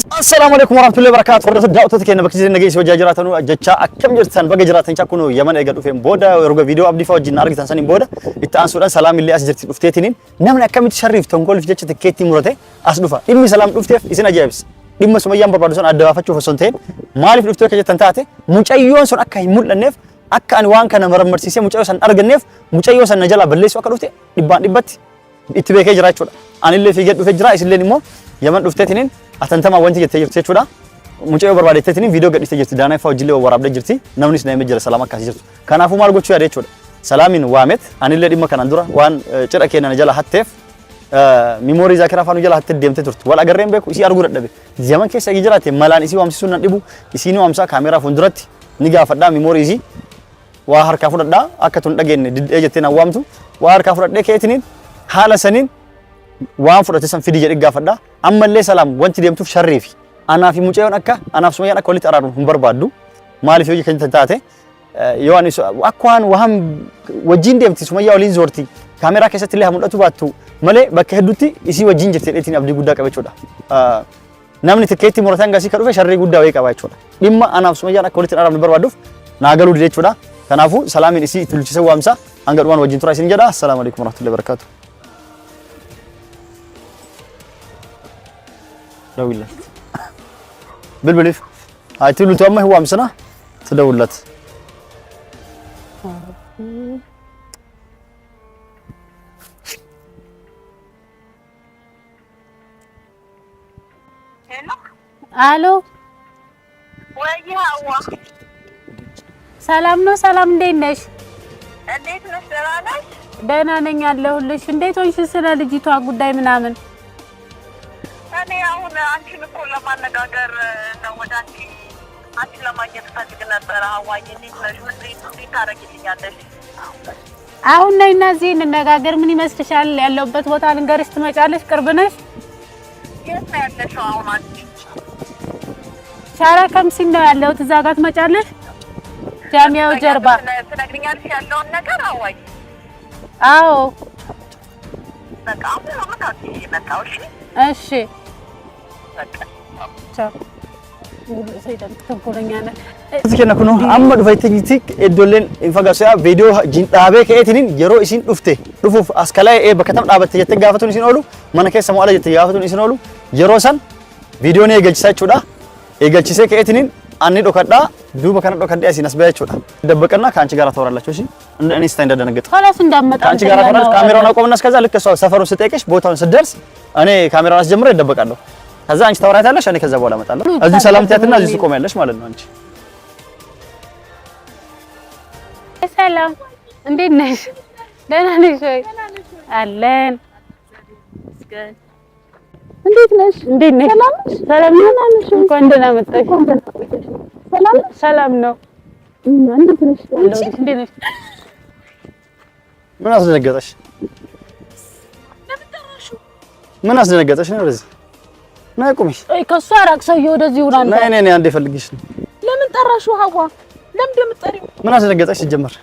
السلام عليكم ورحمة الله وبركاته. ورد الدعوة كنا بكتير نجيس وجاجراتنا جتشا أكم جرتان بقى جراتين شكونه يمن أجدوا فيهم بودا ورجع فيديو أبدي فوق جنار جتان سنين بودا التأنسوران سلام اللي أسجرت الأفتيتين نمنا أكم تشرف تنقول في جتشة كيتي مرته أسلوفا إمي سلام الأفتيف إسنا جابس إمي سميان بربادوسون أدوا فتشوف سنتين مالي في الأفتيف كجتان تاته مجأيون سون أكا يمول النف أكا أنوان كان مرمر سيسي مجأيون سن أرجع النف مجأيون سن نجلا بليس وكل أفتيف نبات إتباعك جرات شولا أنا اللي في جد في جرا إسلي نمو يمن الأفتيتين أتنتما وانتي جتة شولا mucayoo barbaadettiin viidiyoo gadhiistee jirti daanaa ifaa hojii waraabdee jirti namnis naamee jira salaama akkasii jirtu kanaafuu maal gochuu yaade jechuudha salaamin waamet anillee dhimma kanaan dura waan cidha keenan jala hatteef memorii zaakira faanu jala hattee deemtee turte wal agarreen beeku isii arguu dadhabe zaman keessa jiraate malaan isii waamsisuun nan dhibu isii ni waamsaa kaameraa fuulduratti ni gaafadhaa memorii isii waa harkaa fudhadhaa akka tun dhageenne didee jettee na waamtu waa harkaa fudhadhee keetiniin haala saniin waan fudhate san fidi jedhee gaafadhaa ammallee salaam wanti deemtuuf sharriifi أنا في مجيء أكا أنا في سمية أنا كليت أرادو هم بربادو مالي في وجه كنت تاتي يواني أكوان وهم وجين ديم تي سمية ولين زورتي كاميرا كيسة تلها من أتوباتو ملء بكهدوتي يسي وجين جت تلاتين أبدي جودا كبيشودا نامني تكيتي مرتين قاسي كروفة شرّي جودا ويك كبيشودا لما أنا في سمية أنا كليت أرادو بربادو ناقلو ديت شودا كنافو سلامي يسي تلوشي سوا أمسا أنقر وان وجين تراي سنجدا السلام عليكم ورحمة الله وبركاته لا والله بالبليف هاي تقول له هو أمسنا تدولت الو ويا هوا ሰላም ነው ሰላም እንዴት ነሽ እንዴት ነሽ ደህና ነሽ ደህና ነኝ አለሁልሽ እንዴት ሆንሽ ስለ ልጅቷ ጉዳይ ምናምን እኔ አሁን አንቺን እኮ ለማነጋገር ነው ወደ አንቺ ለማግኘት ፈልግ ነበር ሀዋዬ እንዴት ነሽ ምን ታረጊልኛለሽ አሁን ነይና እዚህ እንነጋገር ምን ይመስልሻል ያለውበት ቦታ ልንገርሽ ትመጫለሽ ቅርብ ነሽ የት ነው ያለሽው አሁን አንቺ ሻራ ከምሲል ነው ያለሁት እዛ ጋር ትመጫለሽ ጃሚያው ጀርባ ትነግሪኛለሽ ያለውን ነገር ሀዋዬ አዎ በቃ አሁን ነው መጣው እሺ ciao sei tanto corregnana Sikena kuno amma dhufaytinitti eddoleen infagaasa video dhaabee ka'eetiniin yeroo isin dhufuuf askalaa bakka tam dhaabatte jettee gaafatuun isin oolu mana keessa mo'ala jettee gaafatuun isin oolu yeroo san viidiyoon eegalchisaa jechuudha eegalchisee ka'eetiniin anni dhokadhaa duuba kana dhokadhee asiin as ba'ee jechuudha dabbaqannaa kaanchi gaara tawarallaችሁ እሺ እኔ ስታይ እንደደነገጠ خلاص እንዳመጣ ካንቺ ጋራ ተወራል ካሜራውን አቆምና እስከዛ ልክ እሷ ሰፈሩን ስትጠይቅሽ ቦታውን ስትደርስ እኔ ካሜራውን አስጀምሬ እደበቃለሁ ከዛ አንቺ ታወራታለሽ እኔ ከዛ በኋላ እመጣለሁ እዚህ ሰላም ትያትና እዚህ ትቆሚያለሽ ማለት ነው አንቺ ሰላም እንዴት ነሽ ደህና ነሽ ወይ አለን እንዴት ነሽ ሰላም ነሽ እንኳን ደህና መጣሽ ሰላም ነው እንዴት ነሽ ምን አስደነገጠሽ ምን አስደነገጠሽ ነው ወደዚህ ነይ ቁሚ አይ ከሷ አራቅ ሰውዬው ወደዚህ ውራን ነይ አንዴ ፈልግሽ ለምን ጠራሽው ሀዋ ለምን እንደምትጠሪው ምን አስደነገጠሽ ጀመር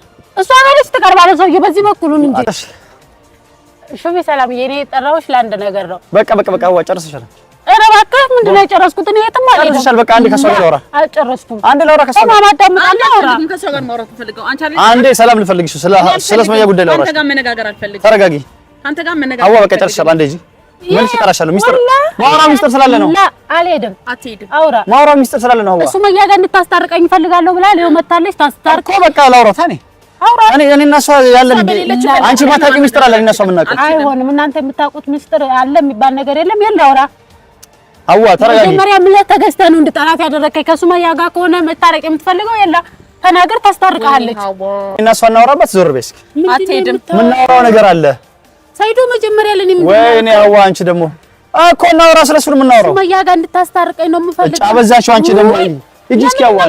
እሷ ጋርስ ተቀርባለ ሰውዬው በዚህ በኩሉን እንጂ ሹፊ ሰላም የኔ ጠራውሽ ለአንድ ነገር ነው በቃ ዋ ጨርሰሻል ኧረ እባክህ ምንድነው የጨረስኩት እኔ የትም አልሄድም ጨርሰሻል በቃ አንዴ ከሷ ጋር አውራ አልጨረስኩም አንዴ ላውራ ከሷ ጋር ማዳምጣለሁ ከሷ ጋር ማውራት ፈልገው አንቺ አንዴ ሰላም ልፈልግሽ ስለ ስመያ ጉዳይ ላውራ አንተ ጋር መነጋገር አልፈልግም ተረጋጊ አንተ ጋር መነጋገር አዋ በቃ ጨርሰሻል አንዴ እዚህ ምን ትጠራሻለሁ ሚስጥር ማውራ ሚስጥር ስላለ ነው አልሄድም አትሄድም አውራ ማውራ ሚስጥር ስላለ ነው አዋ ሱመያ ጋር እንድታስታርቀኝ ፈልጋለሁ ብላ ለው መታለች ታስታርቅ እኮ በቃ ላውራ ታኔ አውራ እኔ እና እሷ ያለን አንቺ ማታቂ ሚስጥር አለ እና እሷ የምናውቀው አይሆንም እናንተ የምታውቁት ሚስጥር አለ የሚባል ነገር የለም አውራ አዋ ተረጋጊ መጀመሪያ ምን ተገዝተህ ነው እንድጠራት ያደረከኝ ከሱመያ ጋር ከሆነ መታረቅ የምትፈልገው የላ ተናገር ታስታርቃለች እና እሷ እናወራበት ዞር በስክ አትሄድም ምን እናወራው ነገር አለ ሰይዶ መጀመሪያ ለኔ ምን ወይኔ አዋ አንቺ ደግሞ እኮ እናወራ ስለሱ ምን እናወራው ሱመያ ጋር እንድታስታርቀኝ ነው የምፈልገው አበዛሽው አንቺ ደግሞ ሂጂ እስኪ አዋ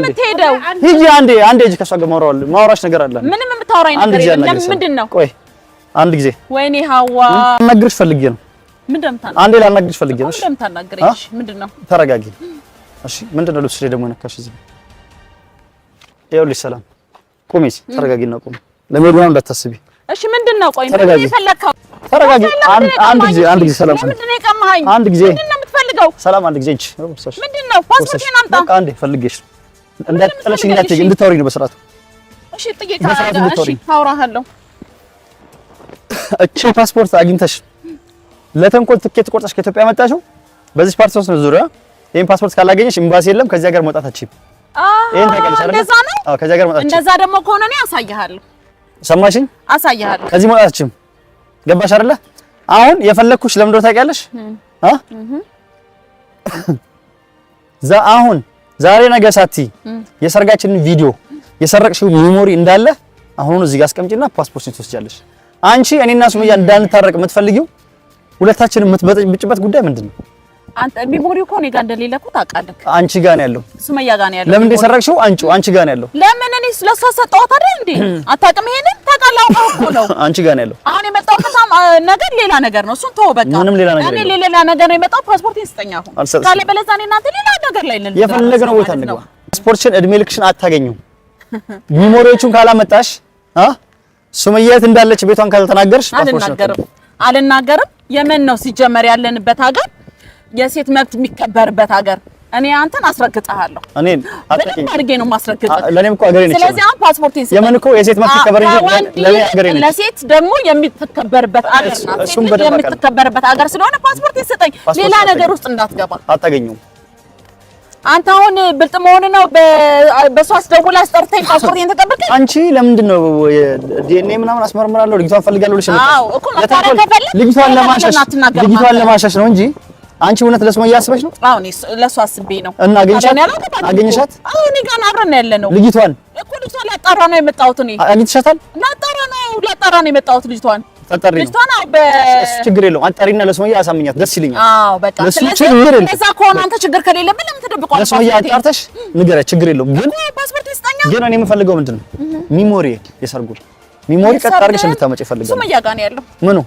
ሂጂ አንዴ ሂጂ ከሷ ጋር ማውራሽ ነገር አለ ምንም የምታወራኝ ነገር የለም ምንድነው ቆይ አንድ ጊዜ ወይኔ ሀዋ ነግርሽ ፈልጌ ነው ምንድነው አንዴ ላናግርሽ ፈልጌ ነው ምንድነው ታናግረሽ ምንድነው ተረጋጊ እሺ ምንድነው ልብስ ላይ ደግሞ ነካሽ እዚህ ይኸውልሽ ሰላም ቁሚ ተረጋጊና ቁሚ ለምንድነው እንዳታስቢ እሺ ምንድነው ቆይ ምን ይፈልካው ተረጋጊ አንድ ጊዜ ሰላም ምንድነው የቀማኸኝ አንድ ጊዜ የምትፈልገው? ሰላም አንድ ጊዜ እንጂ ምንድነው? ፓስፖርቴን አምጣ። በቃ አንዴ ፈልጌሽ እንዳትጠለሽኝ እንዳትይ እንድታወሪ ነው በስርዓቱ። እሺ ጥቂት እሺ አውራሃለሁ። እቺ ፓስፖርት አግኝተሽ ለተንኮል ትኬት ቆርጠሽ ከኢትዮጵያ መጣሽው በዚህ ፓስፖርት ነው ዙሪያ። ይሄን ፓስፖርት ካላገኘሽ ኤምባሲ የለም ከዚህ ሀገር መውጣት አትችይም። ይሄን ታውቂያለሽ አይደል? እንደዛ ነው። አዎ ከዚህ ሀገር መውጣት እንደዛ ደግሞ ከሆነ እኔ አሳይሃለሁ። ሰማሽኝ? አሳይሃለሁ። ከዚህ መውጣት አትችይም። ገባሽ አይደለ? አሁን የፈለግኩሽ ለምን እንደሆነ ታውቂያለሽ? አሁን ዛሬ ነገ ሳትይ የሰርጋችንን ቪዲዮ የሰረቅሽው ሜሞሪ እንዳለ አሁን እዚህ ጋር አስቀምጪና ፓስፖርትሽን ትወስጃለሽ። አንቺ እኔና ሱመያ እንዳንታረቅ የምትፈልጊው ሁለታችንን የምትበጭበት ጉዳይ ምንድነው? አንተ ሜሞሪው እኮ እኔ ጋር እንደሌለ እኮ ታውቃለህ። አንቺ ጋር ነው ያለው፣ ሱመያ ጋር ነው ያለው። ለምን እንደሰረቅሽው አንቺ ጋር ነው ያለው። ለምን እኔ ስለሷ ሰጠኋት አይደል እንዴ? አታውቅም? ይሄንን ታውቃለህ? አውቀው እኮ ነው አንቺ ጋር ነው ያለው። አሁን የመጣው ነገር ሌላ ነገር ነው። እሱን ተወው በቃ። ምንም ሌላ ነገር እኔ ሌላ ነገር ነው የመጣው። ፓስፖርቴን ስጠኝ አሁን። ካለ በለዛ እኔ እናንተ ሌላ ነገር ላይ ነን። የፈለግነው ቦታ እንግባ። ፓስፖርትሽን እድሜ ልክሽን አታገኙም። ሜሞሪዎቹን ካላመጣሽ ሱመያ የት እንዳለች ቤቷን ካልተናገርሽ ፓስፖርትሽን አልናገርም። የምን ነው ሲጀመር ያለንበት ሀገር የሴት መብት የሚከበርበት ሀገር። እኔ አንተን አስረግጠሃለሁ። እኔን አጥቂኝ አድርጌ ነው ማስረግጠህ። ለኔም እኮ ሀገሬ ነች። ስለዚህ አሁን ፓስፖርቴን ስጠኝ። የምን እኮ የሴት መብት ይከበር እንጂ ለኔ ሀገሬ ነች። ለሴት ደግሞ የምትከበርበት ሀገር ናት። ሴት የምትከበርበት ሀገር ስለሆነ ፓስፖርቴን ስጠኝ። ሌላ ነገር ውስጥ እንዳትገባ። አታገኙም። አንተ አሁን ብልጥ መሆን ነው። በሷ አስደውላ አስጠርተኝ ፓስፖርቴን ተቀበልከኝ። አንቺ ለምንድን ነው ዲኤንኤ ምናምን አስመርምራለሁ ልጅቷን ፈልጋለሁ ልሽ ነው? አዎ እኮ መታረቅ ከፈለክ ልጅቷን ለማሸሽ ነው እንጂ አንቺ እውነት ለሱመያ አስበሽ ነው? አዎ እኔ ለሷ አስቤ ነው። እና አገኘሻት? አዎ እኔ ጋር አብረን ያለነው ልጅቷን እኮ ልጅቷን ላጣራ ነው የመጣሁት። እኔ አግኝተሻታል? ላጣራ ነው የመጣሁት ልጅቷን። ልጅቷን ችግር የለውም አንጠሪና ለሱመያ አሳምኛት፣ ደስ ይለኛል። አዎ በቃ ስለዚህ እንደዛ ከሆነ አንተ ችግር ከሌለብን ለምን ትደብቀዋለህ? ለሱመያ አጣርተሽ ንገረኝ፣ ችግር የለውም። ፓስፖርት ይስጠኛ። ግን እኔ የምፈልገው ምንድን ነው ሚሞሪ፣ የሰርጉ ሚሞሪ ቀጥ አድርገሽ እንድታመጪ እፈልጋለሁ። ሱመያ ጋር ነው ያለው። ምኑ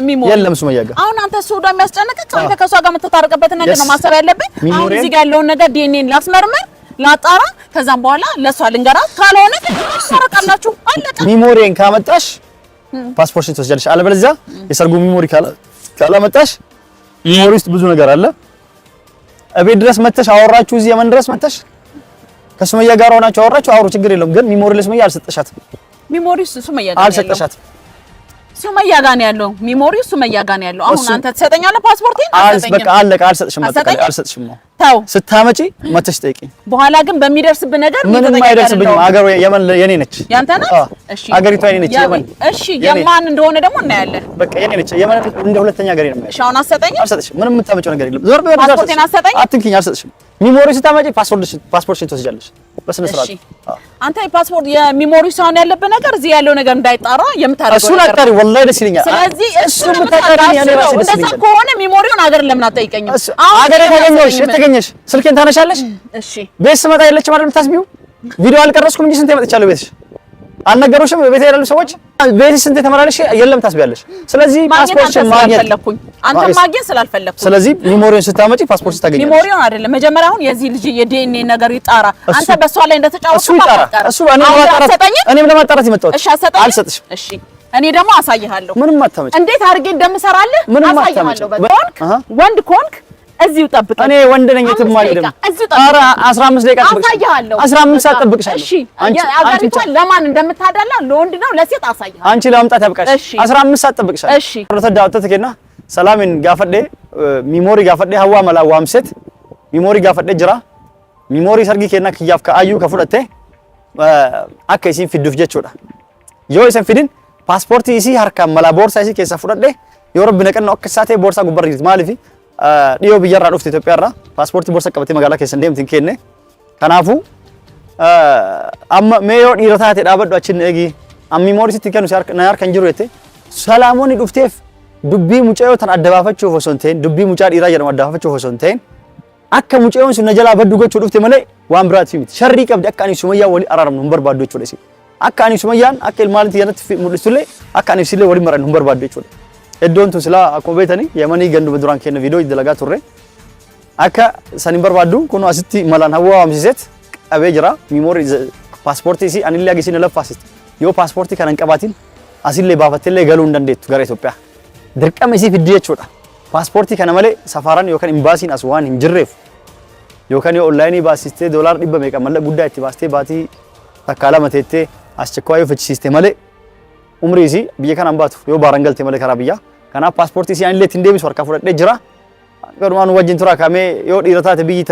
ሚሞሪ የለም ሱመያ ጋር። አሁን አንተ እሱ ወደ የሚያስጨንቅህ አንተ ከሷ ጋር የምትታረቅበትን ነገር ነው ማሰብ ያለብን። አሁን እዚህ ጋር ያለውን ነገር ዲኤንኤን ላስመርምር፣ ላጣራ፣ ከዛም በኋላ ለሷ ልንገራት። ካልሆነ ታረቃላችሁ፣ አለቀ። ሚሞሪን ካመጣሽ ፓስፖርትሽን ትወስጃለሽ። አለበለዚያ የሰርጉ ሚሞሪ ካላመጣሽ ሚሞሪ ውስጥ ብዙ ነገር አለ። እቤት ድረስ መተሽ አወራችሁ፣ እዚህ የመን ድረስ መተሽ ከሱመያ ጋር ሆናችሁ አወራችሁ፣ አውሩ፣ ችግር የለውም። ግን ሚሞሪ ለሱመያ አልሰጠሻትም። ሚሞሪ ሱመያ ጋር አልሰጠሻትም። ሱመያ ጋር ነው ያለው። ሚሞሪው ሱመያ ጋር ነው ያለው። አሁን አንተ ትሰጠኛለህ ፓስፖርቴን? በቃ አለቀ። አልሰጥሽም። አልሰጥሽም ነው ተው። ስታመጪ መተሽ ጠይቂኝ። በኋላ ግን በሚደርስብህ ነገር ምንም አይደርስብኝም። ሀገሩ የመን የኔ ነች። ያንተ ነው? እሺ ሀገሪቷ የኔ ነች። የመን እሺ፣ የማን እንደሆነ ደግሞ እናያለን። በቃ የኔ ነች። የመን እንደ ሁለተኛ ሀገሬ ነው። እሺ አሁን አትሰጠኝም? አልሰጥሽም። ምንም የምታመጪው ነገር የለም። ዞር በል። ፓስፖርቴን አትሰጠኝም? አትንኪኝ። አልሰጥሽም። ሚሞሪ ስታመጪ ፓስፖርትሽን ትወስጃለሽ በስነ ስርዓት። አንተ የፓስፖርት የሚሞሪ ሳይሆን ያለበት ነገር እዚህ ያለው ነገር እንዳይጣራ የምታረጋው እሱን አጣሪ። ወላሂ ደስ ይለኛል። ስለዚህ እሱ ምታጣሪ ያኔ ራስ ደስ ይለኛል። እንደዛ ከሆነ ሚሞሪውን ሀገር ለምን አትጠይቀኝም? ሀገር የተገኘሽ የተገኘሽ ስልኬን ታነሻለሽ። እሺ ቤት ስመጣ የለችም አይደል የምታስቢው? ቪዲዮ አልቀረስኩም እንጂ ስንት መጥቻለሁ ቤትሽ። አልነገሩሽም? ቤት ያሉ ሰዎች ቤትሽ ስንት ተመላለሽ የለም ታስቢያለሽ። ስለዚህ ፓስፖርትሽን ማግኘት ፈለኩኝ፣ አንተ ማግኘት ስላልፈለኩኝ። ስለዚህ ሚሞሪውን ስታመጪ ፓስፖርት ታገኛለሽ። ሚሞሪውን አይደለም መጀመሪያ አሁን የዚህ ልጅ የዲኤንኤ ነገር ይጣራ። አንተ በሷ ላይ እንደተጫወተው እሱ ይጣራ። እሱ እኔም ለማጣራት የመጣሁት። እሺ አልሰጥሽም። እሺ እኔ ደግሞ አሳይሃለሁ። ምንም አታመጪ። እንዴት አድርጌ እንደምሰራልህ አሳይሃለሁ። ወንድ ኮንክ እዚሁ ጠብቀኝ። እኔ ወንድ ነኝ። የትም አልሄድም። ኧረ 15 ደቂቃ አሳይሃለሁ። 15 ሰዓት ጠብቅሻለሁ። እሺ አገሪቷ ለማን እንደምታዳላ ለወንድ ነው ለሴት አሳይሃለሁ። አንቺ ለማምጣት ያብቃሽ። 15 ሰዓት ጠብቅሻለሁ። እሺ ተዳውተትከና ሰላምን ጋፈዴ ሚሞሪ ጋፈዴ ሀዋ መላ ዋምሴት ሚሞሪ ጋፈዴ ጅራ ሚሞሪ ሰርጊ ከና ከያፍ ከአዩ ከፉለቴ አከይሲን ፊዱፍ ጀቾዳ ዮ ኢሰን ፊድን ፓስፖርት ኢሲ harka mala boorsa isi keessa fudhadhe yoo rabbi naqannoo akka isaatee boorsaa gubbarra jirti maaliif dhiyoo biyyarraa dhufte Itoophiyaarraa paaspoortii boorsaa qabatee magaalaa keessa deemtiin kenne kanaafu amma mee yoo dhiira taate dhaabadhu achin eegi ammi moorisitti kennu na harkan jiru jette salaamoonni dhufteef dubbii mucaayoo tan adda baafachuuf osoo hin ta'in dubbii mucaa dhiiraa jedhamu adda baafachuuf osoo hin ta'in akka mucaayoon sun na jalaa baddu gochuu dhufte malee waan biraati miti sharrii qabdi akka ani Sumayyaa walii araaramnu hin barbaaddu jechuudha isin akka ani Sumayyaan akka ilmaanitti yanatti mul'istullee akka ani isillee waliin marannu hin barbaaddu jechuudha. Iddoon tun silaa akkuma beektanii Yemanii ganduma duraan kenna viidiyoo dalagaa turre akka san hin barbaaddu kun asitti malaan hawwa waamsiseet qabee jira miimoorii paaspoortii isii anillee agarsiisne laffaasiste yoo paaspoortii kana hin qabaatin asillee baafatteellee galuu hin dandeettu gara Itoophiyaa dirqama isii fiddi jechuudha. paaspoortii kana malee safaraan yookaan imbaasiin as waan hin jirreef yookaan yoo onlaayinii baasistee doolaar 100 meeqa mallaqa guddaa itti baastee baatii takka lama teettee as chekkoo yoo fichisiiste malee umrii isii biyya kanaan baatu yoo baaran galte malee karaa biyyaa kanaaf paaspoortii isii anillee ittiin deebisu harkaa fudhadhee jira garumaan wajjin tura kamee yoo dhiira taate biyyi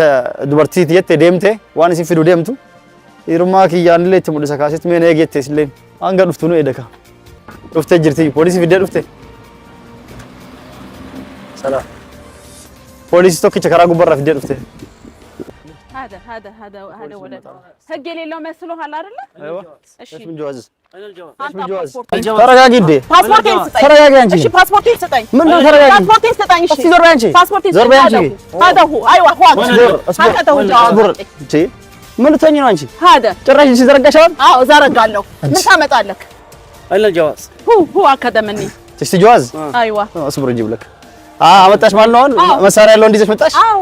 dubartiiti jettee deemte waan isin fidu deemtu dhiirummaa kiyyaan illee itti mul'isa kaasitti mee eegeette isilleen hanga dhuftu nu eedaka dhuftee jirti poolisii fiddee dhufte سلام بوليس توكي شكرا غبره في دير افتي هذا ولد هجي لي لو مسلو هلا አይደለ ايوه እሺ من جواز ايش من جواز ترى قدي ፓስፖርት ይሰጠኝ ترى قاعد انت እሺ ፓስፖርት ይሰጠኝ ምን ነው ተረጋጊ ፓስፖርት ይሰጠኝ እሺ ዞር በይ አንቺ ፓስፖርት ይሰጠኝ ዞር በይ አንቺ هذا هو ايوه هو هذا هو اصبر انت ምን ልትሆኚ ነው አንቺ هذا ጭራሽ ሲዘረጋሻል አዎ ዘረጋለሁ ምን ታመጣለህ اين الجواز هو هكذا مني تشتي جواز ايوه اصبر اجيب لك አመጣሽ ማለት ነው መሳሪያ ያለው እንዲዘሽ መጣሽ አዎ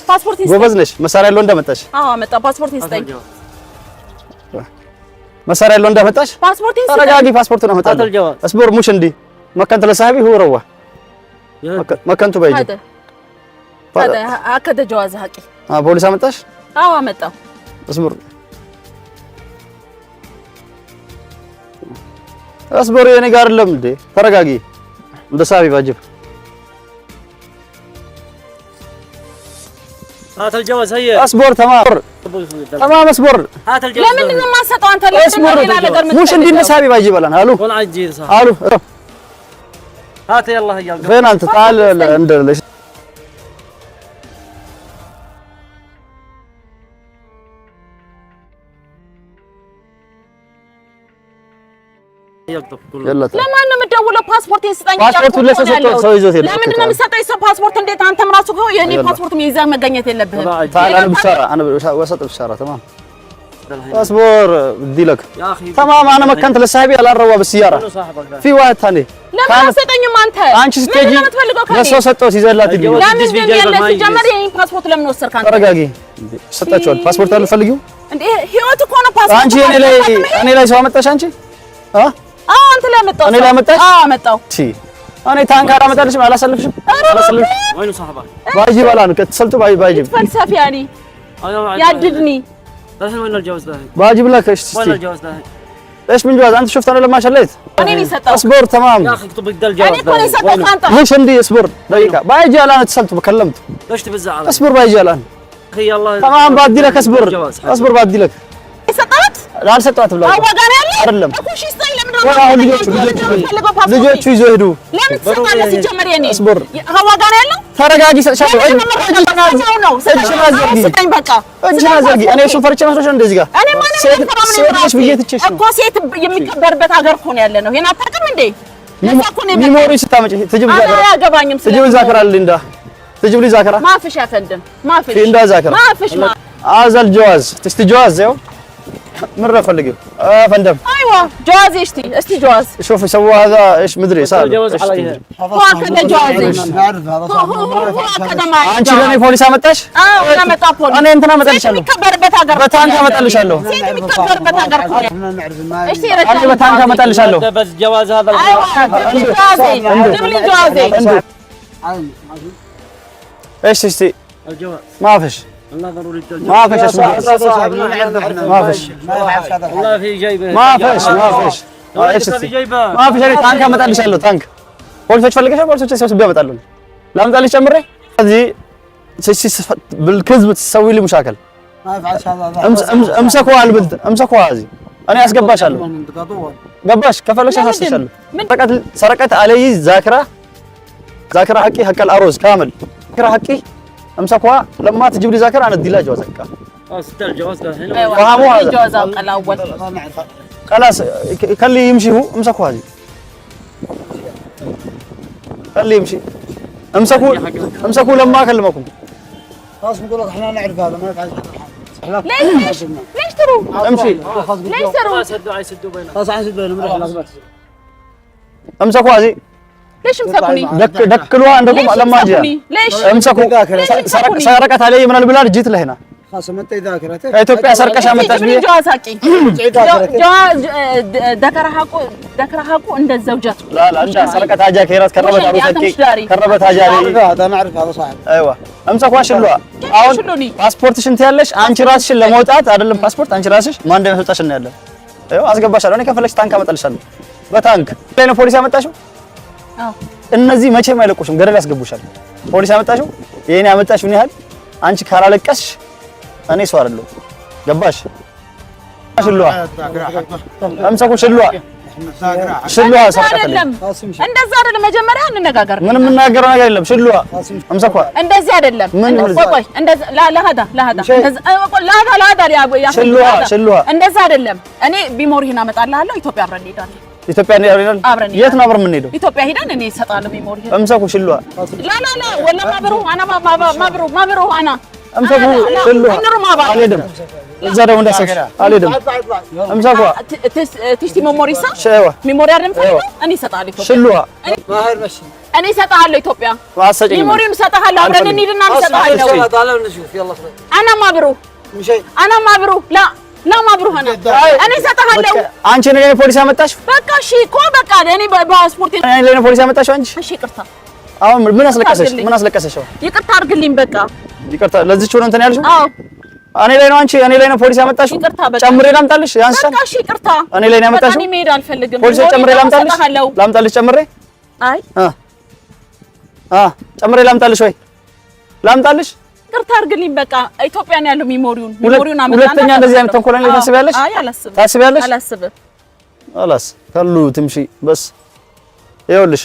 ፓስፖርት ይሰጠኝ ጎበዝ ነሽ መሳሪያ ያለው እንደመጣሽ አዎ አመጣ ፓስፖርት ይሰጠኝ መሳሪያ ያለው እንደመጣሽ ፓስፖርት ይሰጠኝ ተረጋጊ ፓስፖርት ነው መጣለሁ اصبر مش عندي مكنت لصاحبي هو روح مكنت بيجي هذا هكذا جواز حقي بوليس አመጣሽ አዎ አመጣው اصبر اصبر የኔ ጋር አይደለም እንዴ ተረጋጊ እንደ ሳቢ ባጅብ هات الجواز هيا اصبر تمام اصبر هات الجواز ለምን ነው የማሰጠው አንተ ለምን ሌላ ነገር مش عندي نسابي باجي بلان الو ولا عجي صح الو هات يلا هيا فين انت تعال عند يلا ለማን ነው የምደውለው ፓስፖርት ይሰጠኝ ፓስፖርቱ ለሰጠው ሰው ይዞት ሄደ ለምን ነው የሚሰጠኝ ሰው ፓስፖርት እንዴት አንተም ራሱ ነው የኔ ፓስፖርት ይዘህ መገኘት የለብህም تعال انا بشاره انا وسط بشاره تمام اصبر بدي لك يا اخي تمام انا مكنت لصاحبي على الروا بالسياره في واحد ثاني ለምን አሰጠኝም አንተ አንቺ ስትሄጂ ለሰው ሰጠው ሲዘላት ይልኝ ለምን ግን ያለ ሲጀመር የኔ ፓስፖርት ለምን ወሰድክ አንተ ተረጋጊ ሰጣችኋል ፓስፖርት አልፈልጊው እንዴ ህይወት እኮ ነው ፓስፖርት አንቺ እኔ ላይ ሰው አመጣሽ አንቺ አንተ ላይ አመጣው እኔ ላይ አመጣሽ አመጣው እሺ እኔ ታንክ አላመጣልሽም አላሰልፍሽም وين صاحبك باجي بلان ከተሰልቱ باجي فلسفه يعني يعددني الحين وين الجواز ده باجي بلاك ايش وين الجواز ده ايش من جواز انت شفت انا لما شليت انا اللي سطوا اصبر تمام يا اخي اكتب لك ده الجواز انا كوني سطوا انت مش عندي اصبر دقيقه باجي الان اتصلت وكلمت ليش تبزع علي اصبر باجي الان اخي يلا تمام بدي لك اصبر اصبر بدي لك سطات لا سطات بلا هو قال لي አይደለም እኮ እሺ ስጠኝ ለምን ልጆቹ ይዘው ሄዱ ለምን ትሰጣለህ ሲጀመር የኔ اصبر هو قال ያለው ተረጋጊ ሰጥሻለሁ ስጠኝ በቃ እጅና ዘርጊ እኔ እሱን ፈርቼ መስሎሽ እንደዚህ ጋር እኔ ማንም ሴት ብዬ ትችሽ ነው እኮ ሴት የሚከበርበት ሀገር እኮ ነው ያለ ነው ይሄን አታውቅም እንዴ ሚሞሪ ስታመጪ ትጅብ ዛከራ አያገባኝም ትጅብ ዛከራ ልንዳ ትጅብ لي ዛከራ ማፍሽ ያፈንድም ማፍሽ እንዳ ዛከራ ማፍሽ አዘል ጀዋዝ ትስቲ ጀዋዝ ያው من رفلقي فندم ايوه جواز اشتي استي جواز شوف يسووا هذا ايش مدري صار الجواز عليها هو كذا جواز نعرف هذا صح هو كذا ما አንቺ ለኔ ፖሊስ አመጣሽ انا መጣ ፖሊስ እኔ እንትና አመጣልሻለሁ የሚከበርበት ሀገር በታንክ አመጣልሻለሁ ሴት የሚከበርበት ሀገር እኮ ነው احنا نعرف ما እሺ አንቺ በታንክ አመጣልሻለሁ بس جواز هذا جوازي جيب لي جوازي ايش تشتي الجواز ما فيش والله ضروري ما فيش اسمه ما فيش والله في جيبه ما فيش ايش في تشتي جيبه ما فيش እኔ ታንክ አመጣልሻለሁ ታንክ ፖሊሶች ፈልገሽ ፖሊሶች ሰብስቤ አመጣለሁ ላምጣልሽ ጨምሬ እዚህ بالكذب تسوي لي مشاكل ما يفعلش هذا امسكوا البنت امسكوا هذه انا اسقباشالو ገባሽ ከፈለሽ አሳስሻለሁ سرقت علي ذاكره حقي حق الأروز كامل ذاكره حقي امسكوا لما تجيب لي ذاكره انا ادي لها جواز حقها ستة الجواز ده هنا فهموا هذا جواز الاول خلاص خليه يمشي هو امسكوا هذه خليه يمشي امسكوا لما اكلمكم خلاص بقول لك احنا نعرف هذا ما يفعلش ليش تروا امشي ليش تروا يسدوا بينهم خلاص عايز بينهم خلاص امسكوا هذه ليش مسكوني دكلوها عندكم لما اجي ليش امسكوا سرقت علي من البلاد جيت لهنا خلاص ما انت ذاكرتك ከኢትዮጵያ ሰርቀሽ አመጣሽ ብዬ ጀዋዝ አቂ ጀዋዝ ደከራሃቁ እንደዛው ጃት لا لا انت سرقت حاجه كيرات كربت ابو سكي كربت حاجه هذا انا اعرف هذا صعب ايوه امسكوا ሽሉዋ አሁን ፓስፖርትሽን ትያለሽ አንቺ ራስሽን ለመውጣት አይደለም ፓስፖርት አንቺ ራስሽ ማን እንደሚያስወጣሽ ነው ያለው አይው አስገባሻለሁ እኔ ከፈለግሽ ታንክ አመጣልሻለሁ በታንክ ላይ ነው ፖሊስ ያመጣሽው አዎ እነዚህ መቼም አይለቁሽም ገደል ያስገቡሻል ፖሊስ ያመጣሽው የኔ ያመጣሽው ምን ያህል አንቺ ካላለቀስሽ እኔ ሰው አይደለሁ ገባሽ ሽሉዋ አምሳኩ ሽሉዋ ሽሉዋ ሰራተለም እንደዛ አይደለም መጀመሪያ እንነጋገር ምንም የምናገረው ነገር የለም ሽሉዋ አምሳኩ እንደዚህ አይደለም ቆይ እንደዛ ለሃዳ ሽሉዋ እንደዛ አይደለም እኔ ቢሞሪህን አመጣልሃለሁ ኢትዮጵያ አብረን እንሄዳለን ኢትዮጵያ እንሄዳለን የት ነው አብረን የምንሄደው ኢትዮጵያ ሄደን እኔ እሰጣለሁ ቢሞሪህን አምሳኩ ሽሉዋ ላ ወላ ማብሩ አና አምሳኩ ሽሉዋ አልሄድም እዛ ደግሞ እንዳሰብሽ አልሄድም አምሳኩ ትሽቲ ሜሞሪሳ ሸዋ ሜሞሪ አይደለም እኔ እሰጣለሁ ኢትዮጵያ ሽሉዋ ماهر مشي እኔ እሰጣለሁ ኢትዮጵያ ዋሰጭኝ ሜሞሪም እሰጣለሁ አብረን እንሂድና እንሰጣለሁ تعال نشوف يلا انا ማብሩ مشي انا ማብሩ لا ማብሩ ሆነ እኔ እሰጣለሁ አንቺ ነኝ ፖሊስ ያመጣሽ በቃ እሺ እኮ በቃ እኔ በፓስፖርት እኔ ነኝ ፖሊስ ያመጣሽ አንቺ እሺ ይቅርታ አሁን ምን አስለቀሰሽ ይቅርታ አድርግልኝ በቃ ይቅርታ ለዚች ሆነ እንትን ያልሽው አዎ እኔ ላይ ነው አንቺ እኔ ላይ ነው ፖሊስ ያመጣሽው ይቅርታ በቃ ጨምሬ ላምጣልሽ ያንሳል በቃ እሺ ይቅርታ እኔ ላይ ነው ያመጣሽው እኔ መሄድ አልፈልግም ፖሊስ ጨምሬ ላምጣልሽ ጨምሬ አይ ጨምሬ ላምጣልሽ ወይ ላምጣልሽ ይቅርታ አድርግልኝ በቃ ኢትዮጵያ ነው ያለው ሜሞሪውን አመጣና ሁለተኛ እንደዚህ አይነት ተንኮል ላይ ታስቢያለሽ አይ አላስብም ታስቢያለሽ አላስብም አላስ ከሉ ትምሺ በስ ይኸውልሽ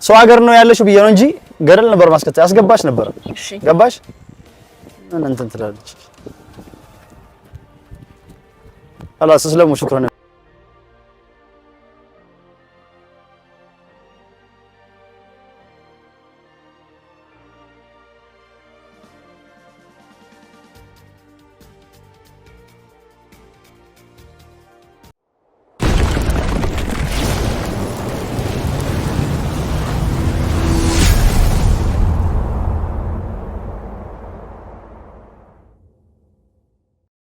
ሰው ሀገር ነው ያለሽው ብዬ ነው እንጂ ገደል ነበር ማስከተል ያስገባሽ ነበር እሺ ገባሽ እንትን ትላለች አላስ ስለሙ ሽክራን